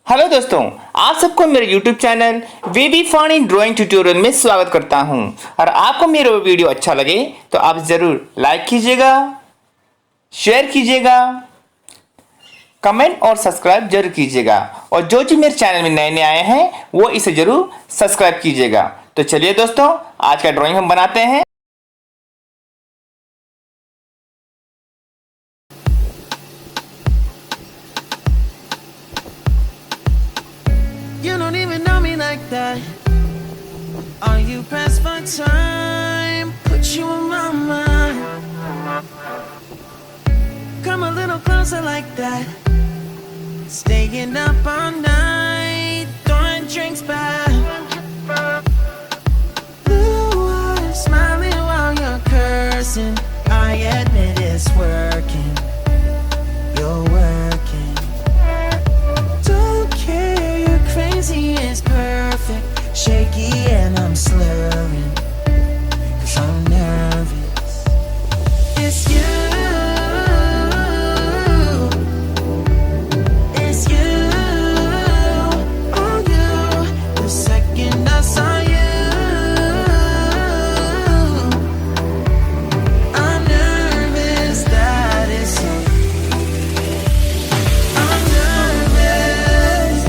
Hello दोस्तों, आप सबको मेरे YouTube channel baby funny drawing tutorial में स्वागत करता हूं। और आपको मेरा वीडियो अच्छा लगे तो आप ज़रूर लाइक कीजिएगा, शेयर कीजिएगा, कमेंट और सब्सक्राइब जरूर कीजिएगा। और जो मेरे चैनल में नए नए आए हैं वो इसे जरूर सब्सक्राइब कीजिएगा। तो चलिए दोस्तों, आज का ड्राइंग हम बनाते हैं। You don't even know me like that. Are you pressed for time? Put you on my mind. Come a little closer like that. Staying up all night, throwing drinks back. Blue eyes smiling while you're cursing. I admit it's working. You're working. Don't care, you're crazy, it's perfect. Shaky and I'm slurring, 'cause I'm nervous. It's you. It's you. Oh, you. The second I saw you, I'm nervous that it's you. I'm nervous.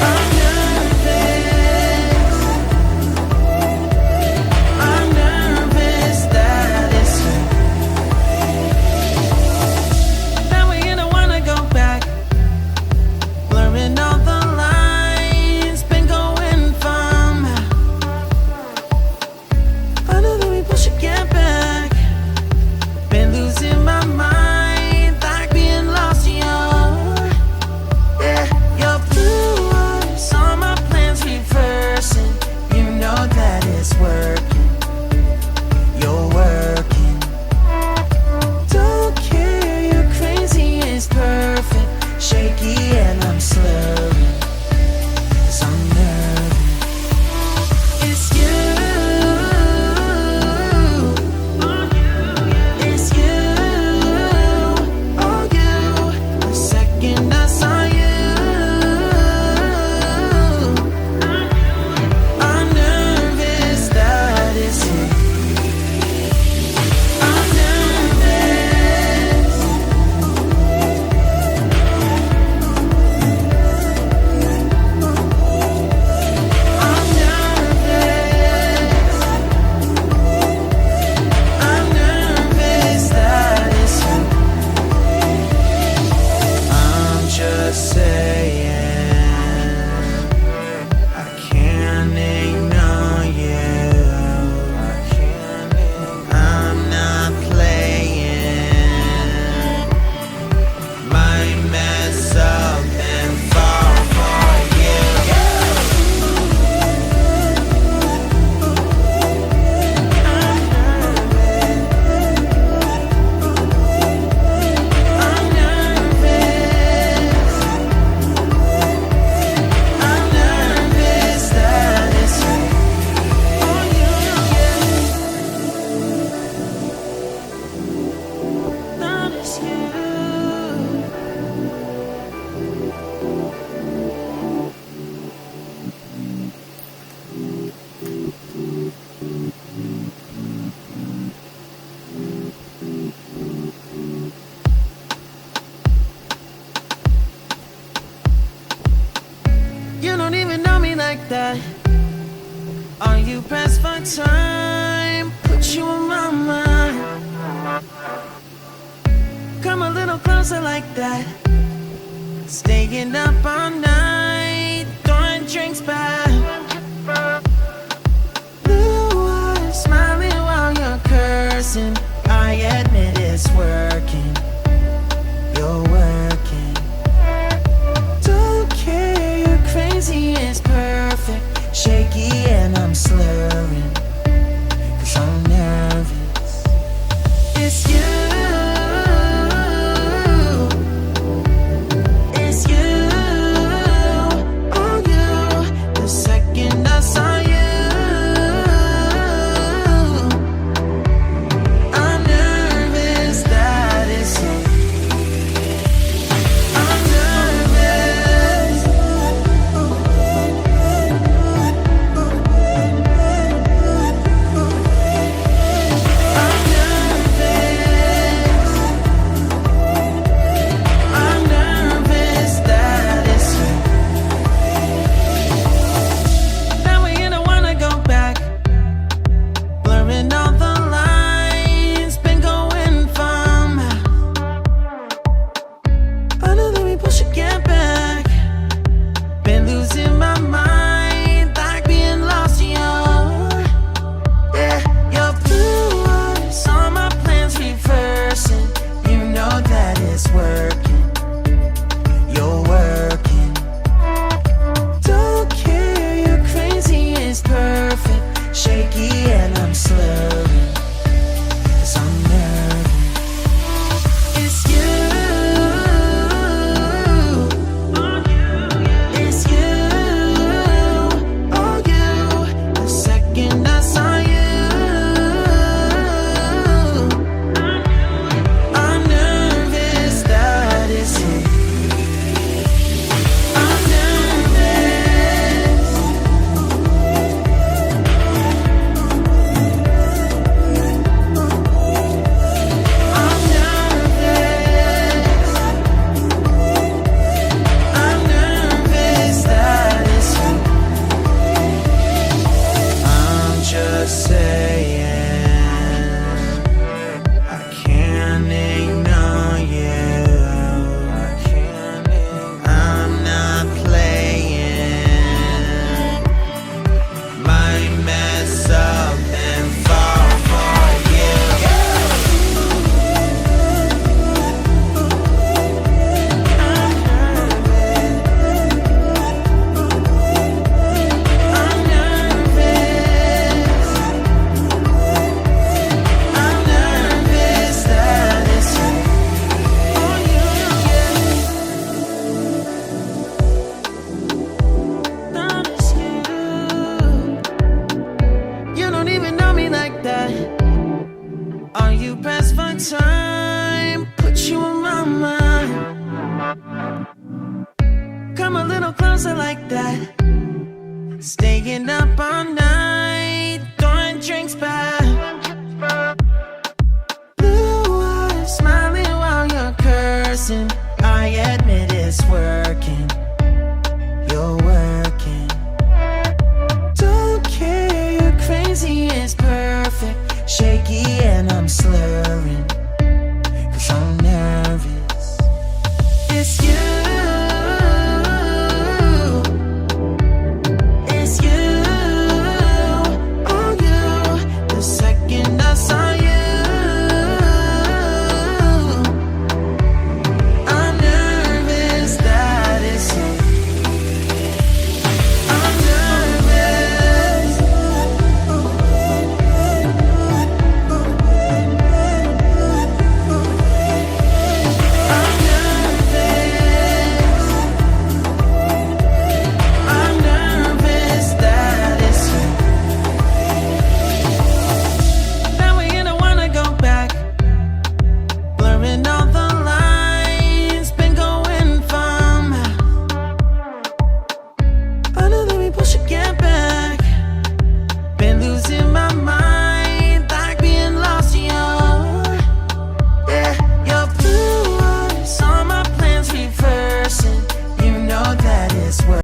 I'm nervous. I'm nervous that it's you. Now we don't wanna go back. Blurring all the lines, been going from. I know that we both should get back. Been losing my mind, like being lost in your. Yeah, your blue eyes, all my plans reversing. You know that it's working. You're working. Don't care, you're crazy, it's perfect. Shaky and I'm slurring, 'cause I'm nervous. It's you. It's you. Oh, you. The second I saw you, I'm nervous that it's you. I'm nervous. I'm nervous. I'm nervous that it's you. I'm just saying, I can't ignore you. I'm not playing. Might mess up and fall for you. I'm nervous. I'm nervous that it's you. Oh, you, yeah. That it's you. You don't even know me like that. Are you pressed for time? Put you on my mind. Come a little closer like that. Staying up all night, throwing drinks back. Blue eyes smiling while you're cursing. I admit it's working. You're working. Don't care, you're crazy, it's perfect. Shaky and I'm slurring, 'cause I'm nervous. It's you. It's you. Oh, you. The Are you pressed for time? Put you on my mind. Come a little closer like that. Staying up all night.